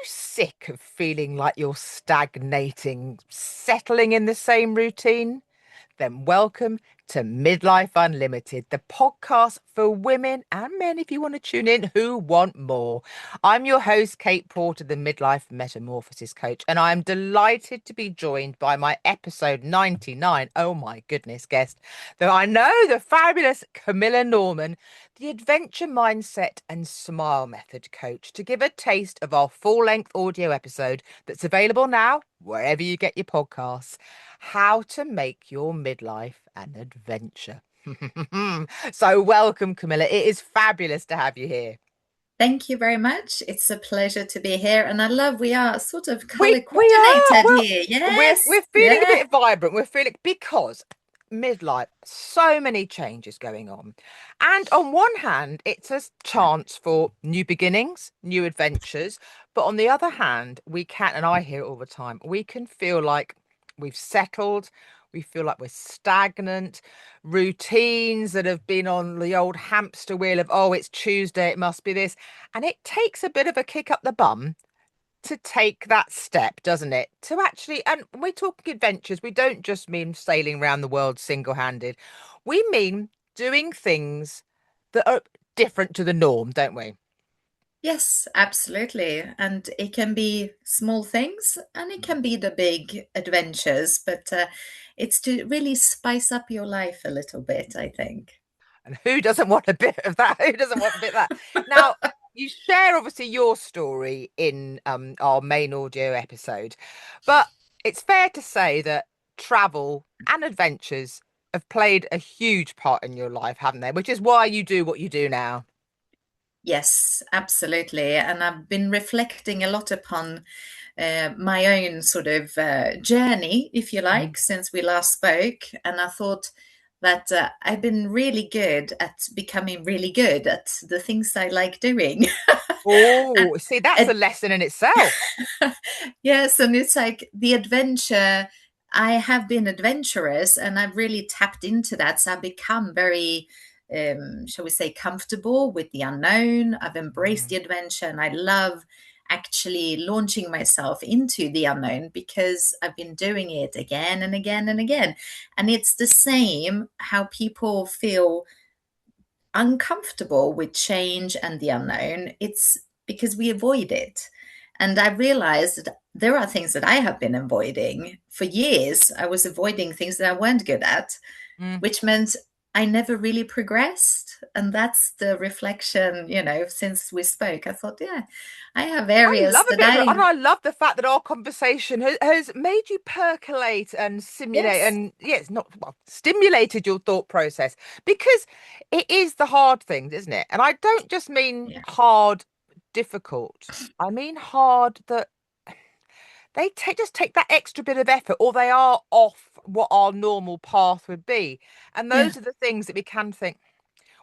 sick of feeling like you're stagnating, settling in the same routine? Then welcome to Midlife Unlimited, the podcast for women and men, if you want to tune in, who want more. I'm your host, Kate Porter, the Midlife Metamorphosis Coach, and I'm delighted to be joined by my episode 99, oh my goodness, guest, though I know the fabulous Camilla Norman, the Adventure Mindset and Smile Method Coach, to give a taste of our full-length audio episode that's available now, wherever you get your podcasts. How to make your midlife an adventure. So welcome, Camilla. It is fabulous to have you here. Thank you very much. It's a pleasure to be here. And I love we are sort of We color we are coordinated well. here. We're Yes. feeling a Yeah. bit vibrant. We're feeling because midlife, so many changes going on, and on one hand, it's a chance for new beginnings, new adventures. But on the other hand, we can, and I hear it all the time, we can feel like we've settled. We feel like we're stagnant, routines that have been on the old hamster wheel of, oh, it's Tuesday, it must be this. And it takes a bit of a kick up the bum to take that step, doesn't it? To actually, and when we're talking adventures, we don't just mean sailing around the world single-handed. We mean doing things that are different to the norm, don't we? Yes, absolutely. And it can be small things and it can be the big adventures, but it's to really spice up your life a little bit, I think. And who doesn't want a bit of that? Who doesn't want a bit of that? Now, you share obviously your story in our main audio episode, but it's fair to say that travel and adventures have played a huge part in your life, haven't they? Which is why you do what you do now. Yes, absolutely. And I've been reflecting a lot upon my own sort of journey, if you like, since we last spoke. And I thought that I've been really good at becoming really good at the things I like doing. Oh, see, that's a And, lesson in itself. yes, and it's like the adventure. I have been adventurous and I've really tapped into that. So I've become very, shall we say, comfortable with the unknown. I've embraced Mm. the adventure and I love actually launching myself into the unknown because I've been doing it again and again and again. And it's the same how people feel uncomfortable with change and the unknown. It's because we avoid it. And I realized that there are things that I have been avoiding for years. I was avoiding things that I weren't good at, Mm. which meant I never really progressed. And that's the reflection, since we spoke. I thought, yeah, I have I love areas a that bit of it, and I, I love the fact that our conversation has made you percolate and simulate, yes, and yeah, it's not well, stimulated your thought process because it is the hard things, isn't it? And I don't just mean yeah, hard, difficult. I mean hard that they take that extra bit of effort, or they are off what our normal path would be, and yeah. those are the things that we can think.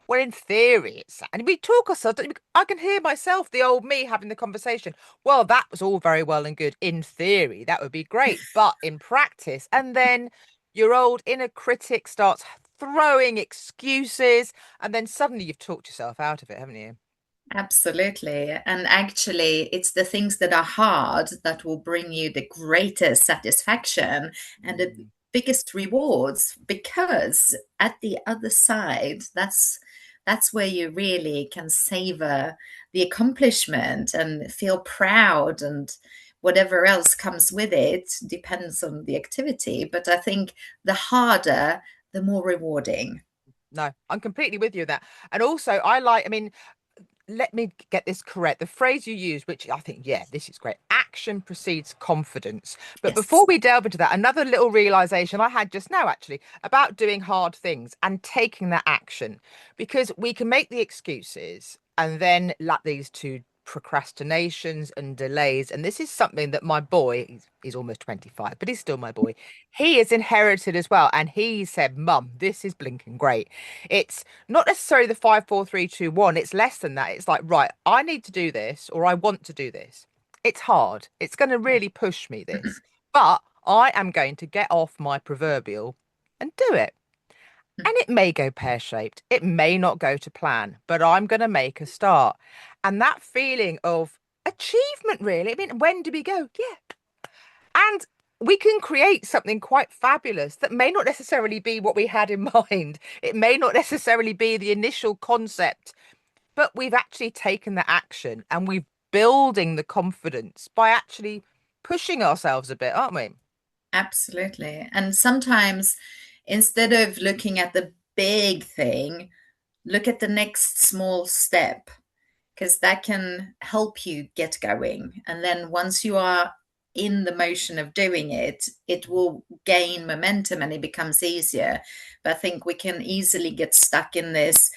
Well, in theory, it's and we talk ourselves. I can hear myself, the old me, having the conversation. Well, that was all very well and good. In theory, that would be great, but in practice, and then your old inner critic starts throwing excuses, and then suddenly you've talked yourself out of it, haven't you? Absolutely. And actually, it's the things that are hard that will bring you the greatest satisfaction and the Mm. biggest rewards because at the other side, that's where you really can savor the accomplishment and feel proud and whatever else comes with it depends on the activity. But I think the harder, the more rewarding. No, I'm completely with you on that. And also, I like, I mean, let me get this correct. The phrase you use, which I think, yeah, this is great. Action precedes confidence. But before Yes. we delve into that, another little realization I had just now, actually, about doing hard things and taking that action, because we can make the excuses and then let these to procrastinations and delays. And this is something that my boy, he's almost 25, but he's still my boy. He has inherited as well. And he said, Mum, this is blinking great. It's not necessarily the 5, 4, 3, 2, 1. It's less than that. It's like, right, I need to do this or I want to do this. It's hard. It's going to Yeah. really push me, this. But I am going to get off my proverbial and do it. And it may go pear-shaped. It may not go to plan, but I'm going to make a start. And that feeling of achievement, really. I mean, when do we go? Yeah. And we can create something quite fabulous that may not necessarily be what we had in mind. It may not necessarily be the initial concept, but we've actually taken the action and we're building the confidence by actually pushing ourselves a bit, aren't we? Absolutely. And sometimes instead of looking at the big thing, look at the next small step, because that can help you get going. And then once you are in the motion of doing it, it will gain momentum and it becomes easier. But I think we can easily get stuck in this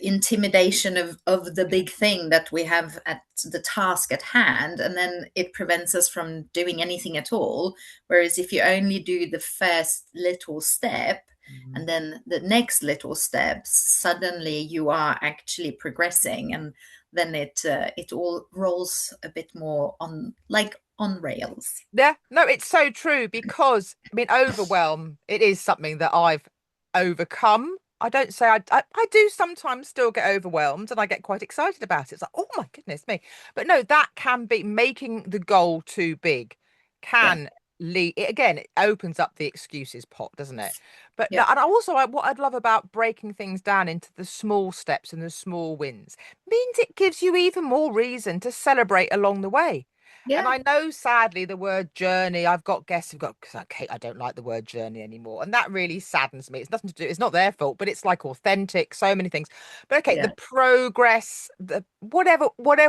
intimidation of the big thing that we have at the task at hand, and then it prevents us from doing anything at all. Whereas if you only do the first little step Mhm. and then the next little step, suddenly you are actually progressing, and then it all rolls a bit more on, like on rails. Yeah, no, it's so true because I mean, overwhelm, it is something that I've overcome. I don't say I do sometimes still get overwhelmed and I get quite excited about it. It's like, oh my goodness me. But no, that can be making the goal too big, Yeah, can lead it again, it opens up the excuses pot, doesn't it? But no, yeah, and also what I'd love about breaking things down into the small steps and the small wins means it gives you even more reason to celebrate along the way. And yeah, I know, sadly, the word journey, I've got guests who've got, because Kate, I don't like the word journey anymore. And that really saddens me. It's nothing to do, it's not their fault, but it's like authentic, so many things. But okay, the yeah, progress, the whatever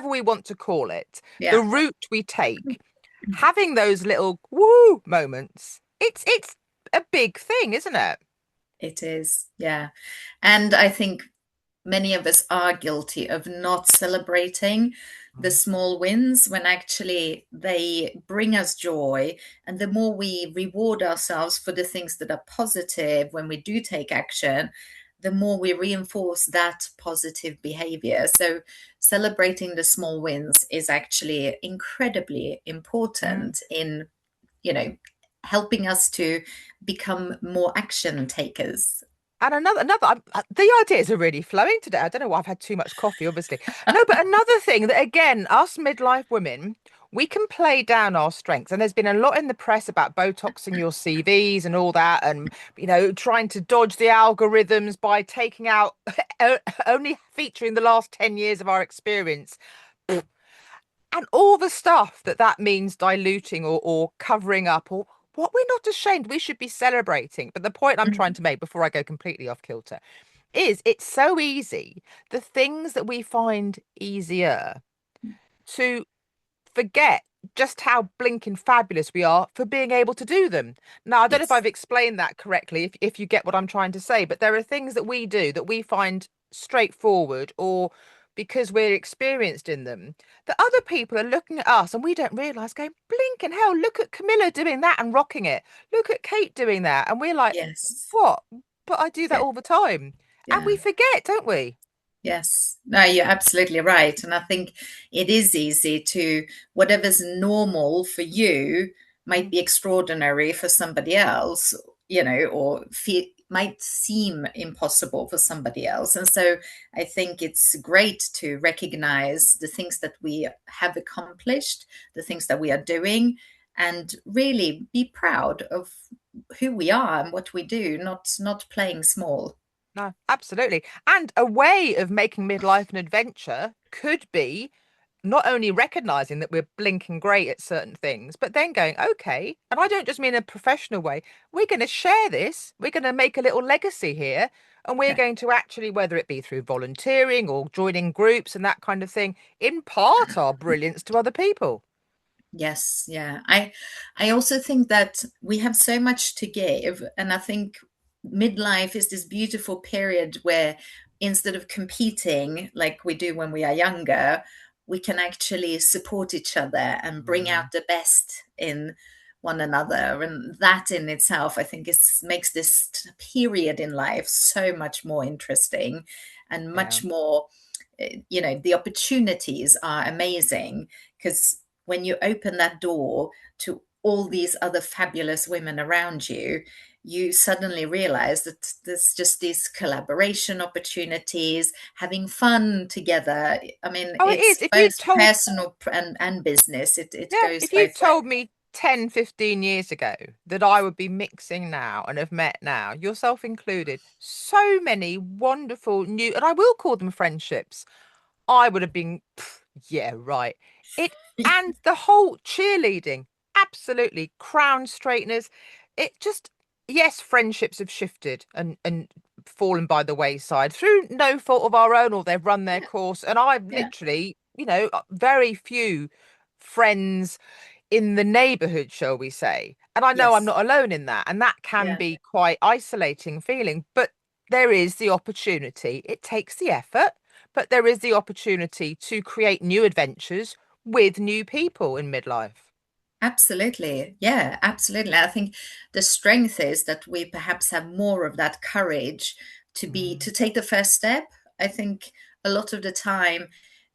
we want to call it, the yeah. route we take, having those little woo moments, it's a big thing, isn't it? It is, yeah. And I think many of us are guilty of not celebrating the Mm. small wins when actually they bring us joy. And the more we reward ourselves for the things that are positive when we do take action, the more we reinforce that positive behavior. So, celebrating the small wins is actually incredibly Mm. important in, you know, helping us to become more action takers. And the ideas are really flowing today. I don't know why I've had too much coffee, obviously. No, but another thing that, again, us midlife women, we can play down our strengths. And there's been a lot in the press about Botoxing your CVs and all that, and, trying to dodge the algorithms by taking out only featuring the last 10 years of our experience and all the stuff that that means diluting or covering up or what we're not ashamed, we should be celebrating. But the point I'm trying Mhm. to make before I go completely off kilter is it's so easy. The things that we find easier to forget just how blinking fabulous we are for being able to do them. Now, I don't know if Yes. I've explained that correctly, if you get what I'm trying to say, but there are things that we do that we find straightforward or because we're experienced in them, that other people are looking at us and we don't realize, going, blinking hell, look at Camilla doing that and rocking it. Look at Kate doing that. And we're like, Yes. what? But I do that Yeah. all the time. And Yeah. we forget, don't we? Yes. No, you're absolutely right. And I think it is easy to, whatever's normal for you might Mm. be extraordinary for somebody else, or might seem impossible for somebody else. And so I think it's great to recognize the things that we have accomplished, the things that we are doing, and really be proud of who we are and what we do, not playing small. No, absolutely. And a way of making midlife an adventure could be not only recognizing that we're blinking great at certain things, but then going, okay, and I don't just mean a professional way, we're going to share this, we're going to make a little legacy here, and we're Yeah. going to actually, whether it be through volunteering or joining groups and that kind of thing, impart our brilliance to other people. Yes, yeah. I also think that we have so much to give, and I think midlife is this beautiful period where instead of competing like we do when we are younger, we can actually support each other and bring Mm. out the best in one another. And that in itself, I think, is makes this period in life so much more interesting and Yeah. much more, the opportunities are amazing because when you open that door to all these other fabulous women around you, you suddenly realize that there's just these collaboration opportunities, having fun together. I mean, Oh, it it's is. If you both told personal and business. It Yeah, goes if you both told ways. me 10, 15 years ago that I would be mixing now and have met now, yourself included, so many wonderful new, and I will call them friendships, I would have been, "Pff, yeah, right. It and the whole cheerleading, absolutely crown straighteners. It just yes, friendships have shifted and fallen by the wayside through no fault of our own, or they've run their Yeah, course. And I've yeah, literally, very few friends in the neighborhood, shall we say. And I know I'm yes, not alone in that, and that can yeah. be quite isolating feeling, but there is the opportunity. It takes the effort, but there is the opportunity to create new adventures with new people in midlife. Absolutely. Yeah, absolutely. I think the strength is that we perhaps have more of that courage to Mm, take the first step. I think a lot of the time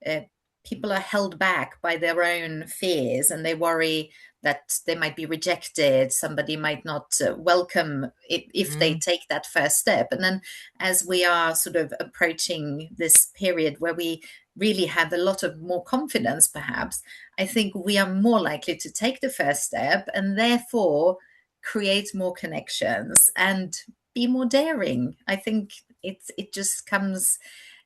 uh, people are held back by their own fears, and they worry that they might be rejected, somebody might not welcome it if they mm. take that first step. And then as we are sort of approaching this period where we really have a lot of more confidence, perhaps I think we are more likely to take the first step and therefore create more connections and be more daring. I think it just comes,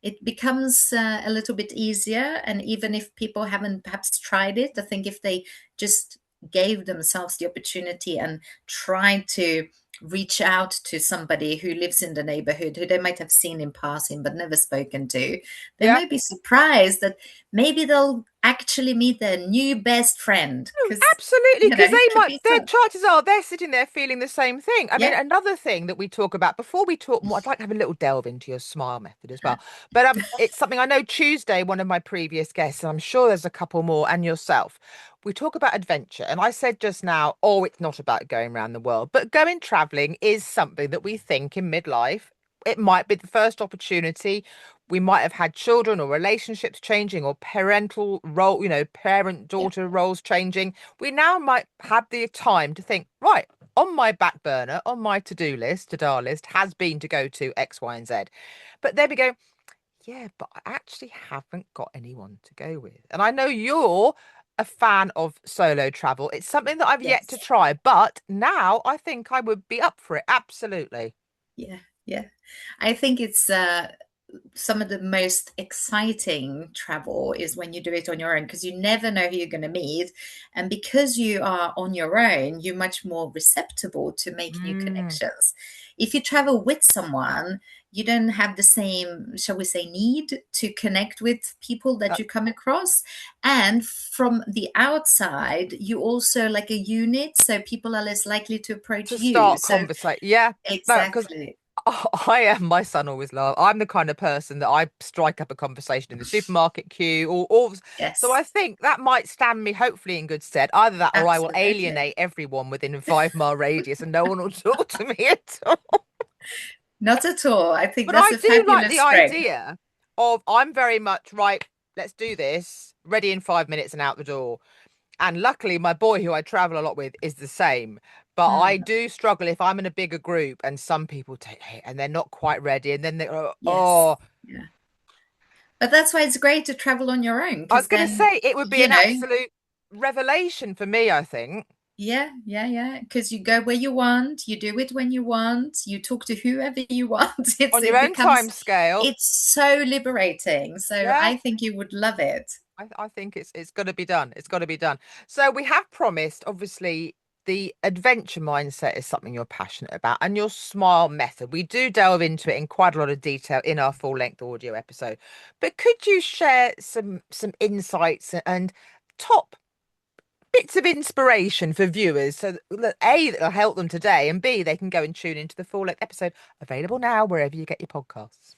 it becomes a little bit easier. And even if people haven't perhaps tried it, I think if they just gave themselves the opportunity and tried to reach out to somebody who lives in the neighborhood who they might have seen in passing but never spoken to, they Yeah. may be surprised that maybe they'll actually meet their new best friend Oh, because absolutely, because it they could might, be their fun. chances are they're sitting there feeling the same thing. I mean, Yeah. another thing that we talk about before we talk more, I'd like to have a little delve into your smile method as well. But it's something I know Tuesday, one of my previous guests, and I'm sure there's a couple more, and yourself. We talk about adventure, and I said just now, oh, it's not about going around the world, but going traveling is something that we think in midlife. It might be the first opportunity. We might have had children or relationships changing or parental role, parent Yeah. daughter roles changing. We now might have the time to think, right, on my back burner, on my to-do list, to-do list has been to go to X, Y, and Z. But there we go. Yeah, but I actually haven't got anyone to go with. And I know you're a fan of solo travel. It's something that I've yet to Yes. try, but now I think I would be up for it. Absolutely. Yeah. Yeah. I think it's some of the most exciting travel is when you do it on your own because you never know who you're going to meet. And because you are on your own, you're much more receptible to make new Mm, connections. If you travel with someone, you don't have the same, shall we say, need to connect with people that uh, you come across. And from the outside, you also like a unit, so people are less likely to approach to you. start So, conversation. Yeah. No, because exactly. I am, my son always laughs. I'm the kind of person that I strike up a conversation in the supermarket queue or so Yes, I think that might stand me hopefully in good stead. Either that or I will absolutely. alienate everyone within a 5 mile radius and no one will talk to me at all. Not at all. I think But that's I a do like fabulous the strength. idea of I'm very much right, let's do this, ready in 5 minutes and out the door. And luckily, my boy, who I travel a lot with, is the same. But I Mm, do struggle if I'm in a bigger group and some people take it and they're not quite ready. And then they go, yes. oh, Yeah. But that's why it's great to travel on your own I was because going to then, say it would be you an know, absolute revelation for me, I think, yeah, yeah, yeah. Because you go where you want, you do it when you want, you talk to whoever you want. on your It own becomes, time scale. it's so liberating. So Yeah. I think you would love it. I think it's got to be done. It's got to be done. So we have promised, obviously, the adventure mindset is something you're passionate about, and your smile method. We do delve into it in quite a lot of detail in our full length audio episode. But could you share some insights and top bits of inspiration for viewers so that A, that'll help them today, and B, they can go and tune into the full length episode available now wherever you get your podcasts.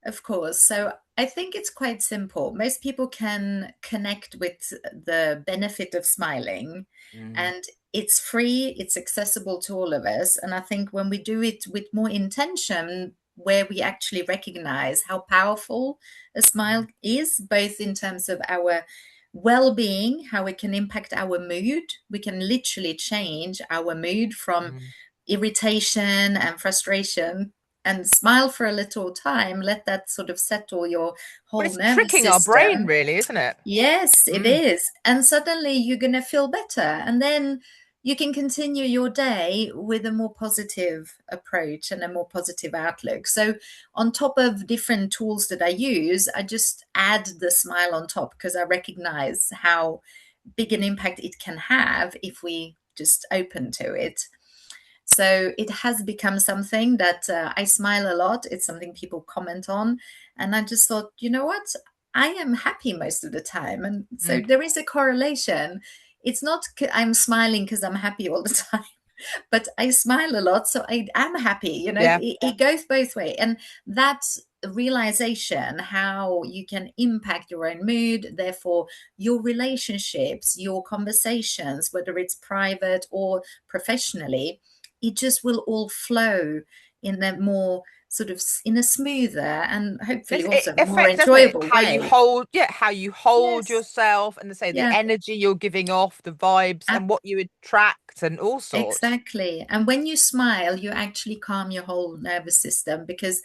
Of course. So I think it's quite simple. Most people can connect with the benefit of smiling, Mm, and it's free, it's accessible to all of us. And I think when we do it with more intention, where we actually recognize how powerful a smile mm, is, both in terms of our well being, how it can impact our mood, we can literally change our mood from mm. irritation and frustration, and smile for a little time, let that sort of settle your Well, whole it's nervous tricking our brain, system. really, isn't it? Yes, it Mm. is. And suddenly you're going to feel better. And then you can continue your day with a more positive approach and a more positive outlook. So, on top of different tools that I use, I just add the smile on top because I recognize how big an impact it can have if we just open to it. So it has become something that I smile a lot. It's something people comment on. And I just thought, you know what? I am happy most of the time. And so Mm. there is a correlation. It's not I'm smiling because I'm happy all the time, but I smile a lot. So I am happy. Yeah. It goes both ways. And that's realization how you can impact your own mood, therefore your relationships, your conversations, whether it's private or professionally, it just will all flow in a more sort of in a smoother and hopefully It also more affects, doesn't it? enjoyable How you way. hold, yeah, how you hold Yes. yourself, and say the Yeah. energy you're giving off, the vibes, and what you attract, and all sorts. Exactly. And when you smile, you actually calm your whole nervous system because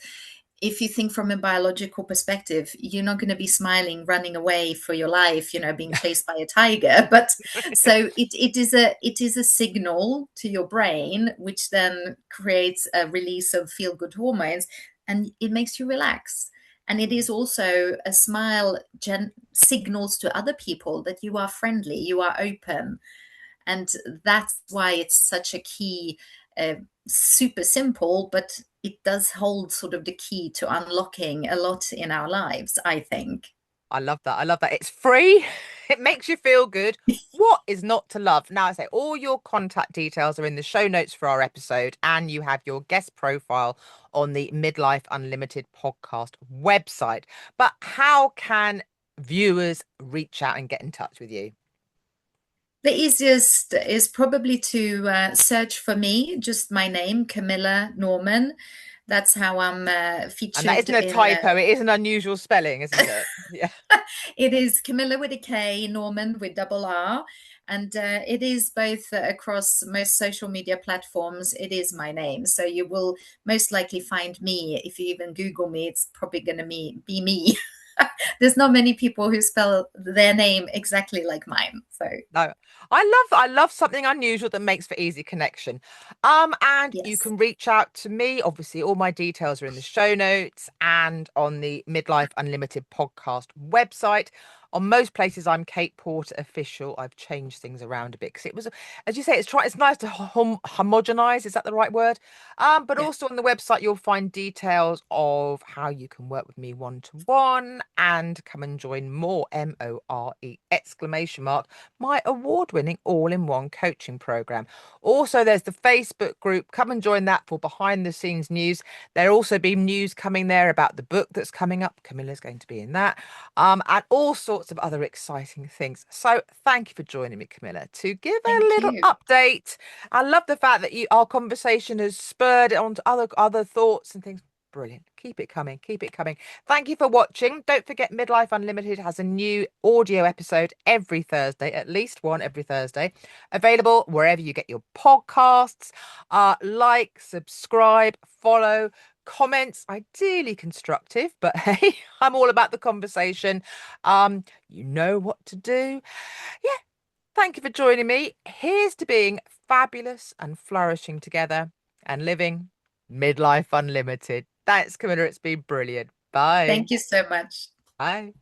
if you think from a biological perspective, you're not going to be smiling, running away for your life, being chased by a tiger. But so it is a signal to your brain, which then creates a release of feel good hormones, and it makes you relax. And it is also a smile signals to other people that you are friendly, you are open, and that's why it's such a key, super simple, but it does hold sort of the key to unlocking a lot in our lives, I think. I love that. I love that. It's free. It makes you feel good. What is not to love? Now, I say all your contact details are in the show notes for our episode, and you have your guest profile on the Midlife Unlimited podcast website. But how can viewers reach out and get in touch with you? The easiest is probably to search for me, just my name, Camilla Norman. That's how I'm And that featured isn't a in. typo. It is an unusual spelling, isn't it? Yeah. It is Camilla with a K, Norman with double R. And it is both across most social media platforms. It is my name. So you will most likely find me. If you even Google me, it's probably going to be me. There's not many people who spell their name exactly like mine. So, No, I love something unusual that makes for easy connection. And you yes. can reach out to me. Obviously, all my details are in the show notes and on the Midlife Unlimited podcast website. On most places, I'm Kate Porter official. I've changed things around a bit because it was, as you say, it's nice to homogenize. Is that the right word? But Yeah. also on the website, you'll find details of how you can work with me one to one and come and join more MORE exclamation mark my award-winning all-in-one coaching program. Also, there's the Facebook group. Come and join that for behind-the-scenes news. There'll also be news coming there about the book that's coming up. Camilla's going to be in that, and all sorts of other exciting things. So, thank you for joining me, Camilla, to give a Thank little you. update. I love the fact that our conversation has spurred it on to other thoughts and things. Brilliant. Keep it coming. Keep it coming. Thank you for watching. Don't forget, Midlife Unlimited has a new audio episode every Thursday, at least one every Thursday, available wherever you get your podcasts. Like, subscribe, follow, comments, ideally constructive, but hey, I'm all about the conversation. You know what to do. Yeah, thank you for joining me. Here's to being fabulous and flourishing together and living Midlife Unlimited. Thanks, Camilla. It's been brilliant. Bye. Thank you so much. Bye.